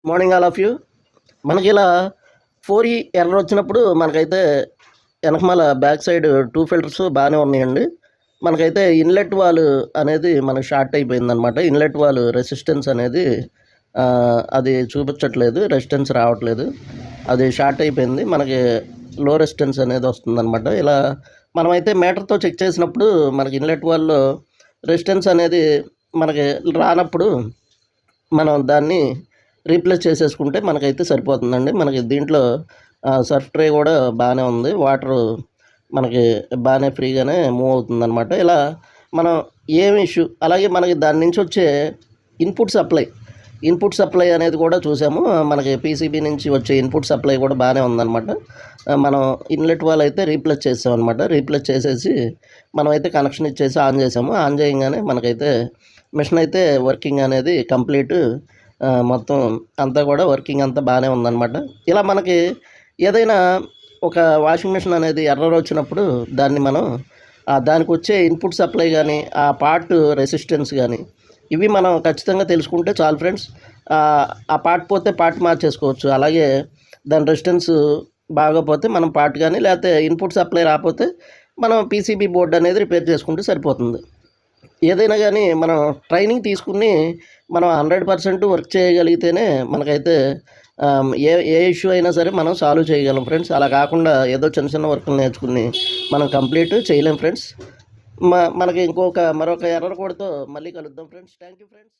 Morning all of you. మనకి ఇలా 4E error వచ్చినప్పుడు మనకైతే వెనకమాల బ్యాక్ సైడ్ 2 ఫిల్టర్స్ బాగానే ఉన్నాయండి. మనకైతే ఇన్లెట్ వాల్ అనేది మనకు షార్ట్ అయిపోయిందనమాట. ఇన్లెట్ వాల్ రెసిస్టెన్స్ అనేది అది చూపించట్లేదు, రెసిస్టెన్స్ రావట్లేదు, అది షార్ట్ అయిపోయింది. మనకి లో రెసిస్టెన్స్ అనేది వస్తుందన్నమాట. ఇలా మనమైతే మీటర్తో చెక్ చేసినప్పుడు మనకి ఇన్లెట్ వాల్లో రెసిస్టెన్స్ అనేది మనకి రానప్పుడు మనం దాన్ని రీప్లేస్ చేసేసుకుంటే మనకైతే సరిపోతుందండి. మనకి దీంట్లో సర్ఫ్ ట్రే కూడా బాగానే ఉంది, వాటరు మనకి బాగానే ఫ్రీగానే మూవ్ అవుతుందన్నమాట. ఇలా మనం ఏం ఇష్యూ, అలాగే మనకి దాని నుంచి వచ్చే ఇన్పుట్ సప్లై అనేది కూడా చూసాము. మనకి పీసీబీ నుంచి వచ్చే ఇన్పుట్ సప్లై కూడా బాగానే ఉందన్నమాట. మనం ఇన్లెట్ వాల్ అయితే రీప్లేస్ చేసామన్నమాట. రీప్లేస్ చేసేసి మనమైతే కనెక్షన్ ఇచ్చేసి ఆన్ చేసాము. ఆన్ చేయగానే మనకైతే మిషన్ అయితే వర్కింగ్ అనేది కంప్లీట్, మొత్తం అంతా కూడా వర్కింగ్ అంతా బాగానే ఉందన్నమాట. ఇలా మనకి ఏదైనా ఒక వాషింగ్ మిషన్ అనేది ఎర్రర్ వచ్చినప్పుడు దాన్ని మనం దానికి వచ్చే ఇన్పుట్ సప్లై కానీ, ఆ పార్ట్ రెసిస్టెన్స్ కానీ, ఇవి మనం ఖచ్చితంగా తెలుసుకుంటే చాలు ఫ్రెండ్స్. ఆ పార్ట్ పోతే పార్ట్ మార్చేసుకోవచ్చు. అలాగే దాని రెసిస్టెన్స్ బాగోపోతే మనం పార్ట్ కానీ, లేకపోతే ఇన్పుట్ సప్లై రాకపోతే మనం పీసీబీ బోర్డు అనేది రిపేర్ చేసుకుంటే సరిపోతుంది. ఏదైనా కానీ మనం ట్రైనింగ్ తీసుకుని మనం 100% వర్క్ చేయగలిగితేనే మనకైతే ఏ ఇష్యూ అయినా సరే మనం సాల్వ్ చేయగలం ఫ్రెండ్స్. అలా కాకుండా ఏదో చిన్న చిన్న వర్క్లు నేర్చుకుని మనం కంప్లీట్ చేయలేం ఫ్రెండ్స్. మనకి మరొక ఎర్రర్ కోడ్తో మళ్ళీ కలుద్దాం ఫ్రెండ్స్. Thank you friends.